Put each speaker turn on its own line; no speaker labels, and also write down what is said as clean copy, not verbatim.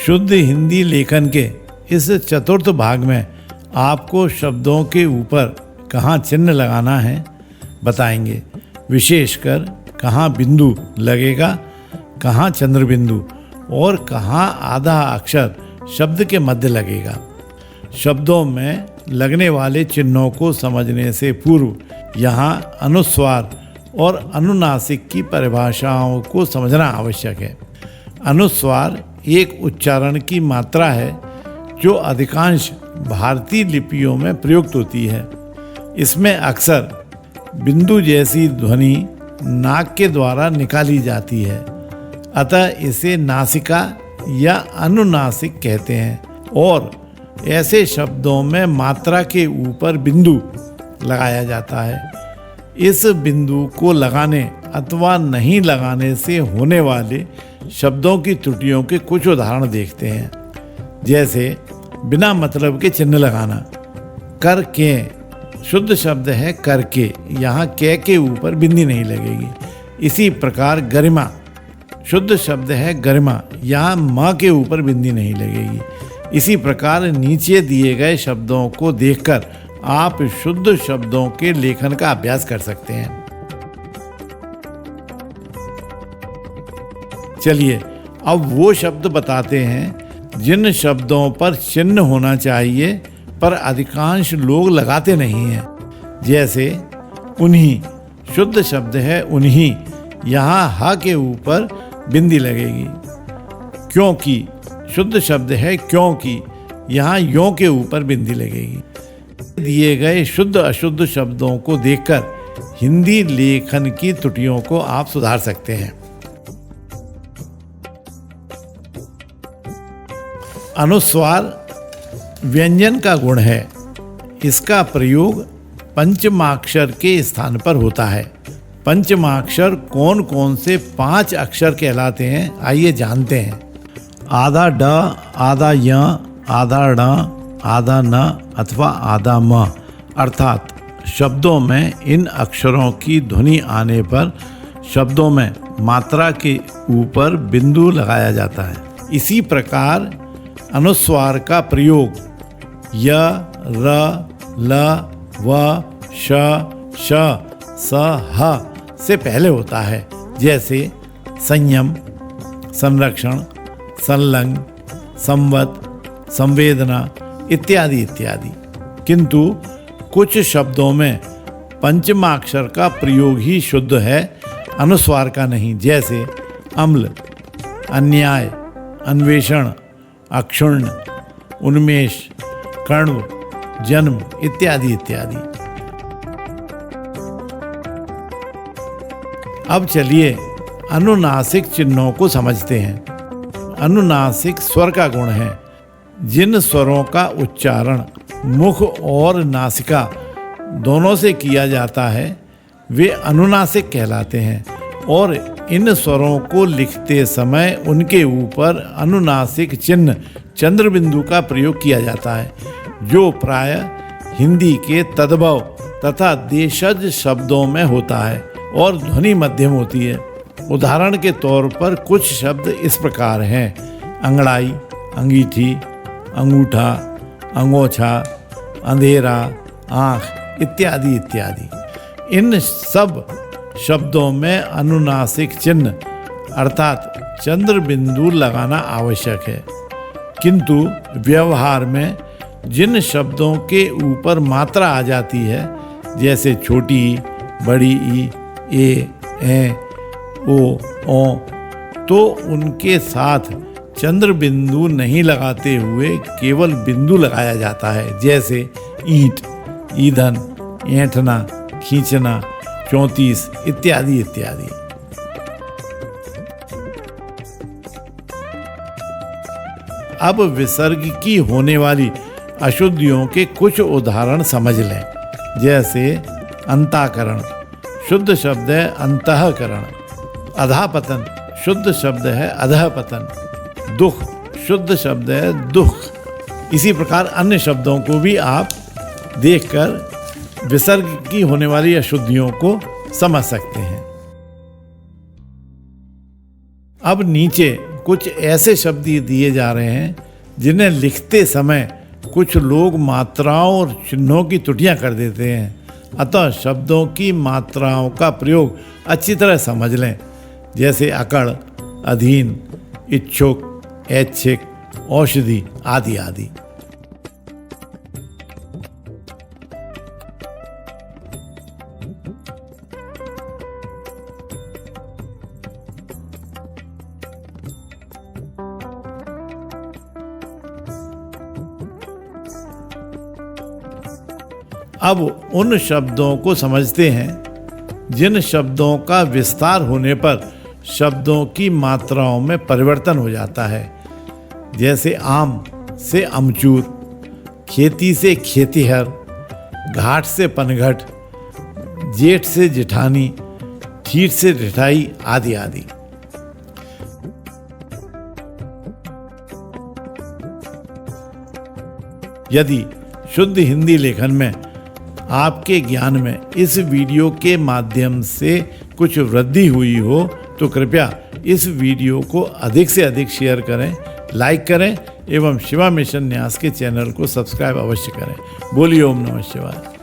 शुद्ध हिंदी लेखन के इस चतुर्थ भाग में आपको शब्दों के ऊपर कहाँ चिन्ह लगाना है बताएंगे। विशेषकर कहाँ बिंदु लगेगा, कहाँ चंद्र बिंदु और कहाँ आधा अक्षर शब्द के मध्य लगेगा। शब्दों में लगने वाले चिन्हों को समझने से पूर्व यहाँ अनुस्वार और अनुनासिक की परिभाषाओं को समझना आवश्यक है। अनुस्वार एक उच्चारण की मात्रा है जो अधिकांश भारतीय लिपियों में प्रयुक्त होती है। इसमें अक्सर बिंदु जैसी ध्वनि नाक के द्वारा निकाली जाती है, अतः इसे नासिका या अनुनासिक कहते हैं। और ऐसे शब्दों में मात्रा के ऊपर बिंदु लगाया जाता है। इस बिंदु को लगाने अथवा नहीं लगाने से होने वाले शब्दों की त्रुटियों के कुछ उदाहरण देखते हैं। जैसे बिना मतलब के चिन्ह लगाना। कर के शुद्ध शब्द है कर के, यहाँ के ऊपर बिंदी नहीं लगेगी। इसी प्रकार गरिमा शुद्ध शब्द है गरिमा, यहाँ माँ के ऊपर बिंदी नहीं लगेगी। इसी प्रकार नीचे दिए गए शब्दों को देखकर आप शुद्ध शब्दों के लेखन का अभ्यास कर सकते हैं। चलिए अब वो शब्द बताते हैं जिन शब्दों पर चिन्ह होना चाहिए पर अधिकांश लोग लगाते नहीं हैं। जैसे उन्हीं शुद्ध शब्द है उन्हीं, यहाँ ह के ऊपर बिंदी लगेगी। क्योंकि शुद्ध शब्द है क्योंकि, यहाँ यों के ऊपर बिंदी लगेगी। दिए गए शुद्ध अशुद्ध शब्दों को देखकर हिंदी लेखन की त्रुटियों को आप सुधार सकते हैं। अनुस्वार व्यंजन का गुण है। इसका प्रयोग पंचमाक्षर के स्थान पर होता है। पंचमाक्षर कौन कौन से 5 अक्षर कहलाते हैं, आइए जानते हैं। आधा ड, आधा य, आधा ण, आधा न अथवा आधा म, अर्थात शब्दों में इन अक्षरों की ध्वनि आने पर शब्दों में मात्रा के ऊपर बिंदु लगाया जाता है। इसी प्रकार अनुस्वार का प्रयोग य, र, ल, व, श, श, स, ह से पहले होता है। जैसे संयम, संरक्षण, संलग्न, संवत, संवेदना इत्यादि इत्यादि। किंतु कुछ शब्दों में पंचमाक्षर का प्रयोग ही शुद्ध है, अनुस्वार का नहीं। जैसे अम्ल, अन्याय, अन्वेषण, अक्षुण्ण, उन्मेष, कण्व, जन्म इत्यादि इत्यादि। अब चलिए अनुनासिक चिन्हों को समझते हैं। अनुनासिक स्वर का गुण है। जिन स्वरों का उच्चारण मुख और नासिका दोनों से किया जाता है वे अनुनासिक कहलाते हैं और इन स्वरों को लिखते समय उनके ऊपर अनुनासिक चिन्ह चंद्र बिंदु का प्रयोग किया जाता है, जो प्रायः हिंदी के तद्भव तथा देशज शब्दों में होता है और ध्वनि मध्यम होती है। उदाहरण के तौर पर कुछ शब्द इस प्रकार हैं: अंगड़ाई, अंगीठी, अंगूठा, अंगोछा, अंधेरा, आँख इत्यादि इत्यादि। इन सब शब्दों में अनुनासिक चिन्ह अर्थात चंद्र बिंदु लगाना आवश्यक है। किंतु व्यवहार में जिन शब्दों के ऊपर मात्रा आ जाती है, जैसे छोटी ई, बड़ी ई, ए, ओ, तो उनके साथ चंद्र बिंदु नहीं लगाते हुए केवल बिंदु लगाया जाता है। जैसे ईंट, ईंधन, ऐंठना, खींचना, 34 इत्यादि इत्यादि। अब विसर्ग की होने वाली अशुद्धियों के कुछ उदाहरण समझ लें। जैसे अंताकरण शुद्ध शब्द है अंतःकरण, अधापतन शुद्ध शब्द है अधःपतन, दुख शुद्ध शब्द है दुख। इसी प्रकार अन्य शब्दों को भी आप देखकर विसर्ग की होने वाली अशुद्धियों को समझ सकते हैं। अब नीचे कुछ ऐसे शब्द दिए जा रहे हैं जिन्हें लिखते समय कुछ लोग मात्राओं और चिन्हों की त्रुटियां कर देते हैं। अतः शब्दों की मात्राओं का प्रयोग अच्छी तरह समझ लें, जैसे अकड़, अधीन, इच्छुक, ऐच्छिक, औषधि आदि आदि। अब उन शब्दों को समझते हैं जिन शब्दों का विस्तार होने पर शब्दों की मात्राओं में परिवर्तन हो जाता है, जैसे आम से अमचूर, खेती से खेतिहर, घाट से पनघट, जेठ से जेठानी, ठीठ से ठिठाई आदि आदि। यदि शुद्ध हिंदी लेखन में आपके ज्ञान में इस वीडियो के माध्यम से कुछ वृद्धि हुई हो तो कृपया इस वीडियो को अधिक से अधिक शेयर करें, लाइक करें एवं शिवा मिशन न्यास के चैनल को सब्सक्राइब अवश्य करें। बोलिए ओम नमः शिवाय।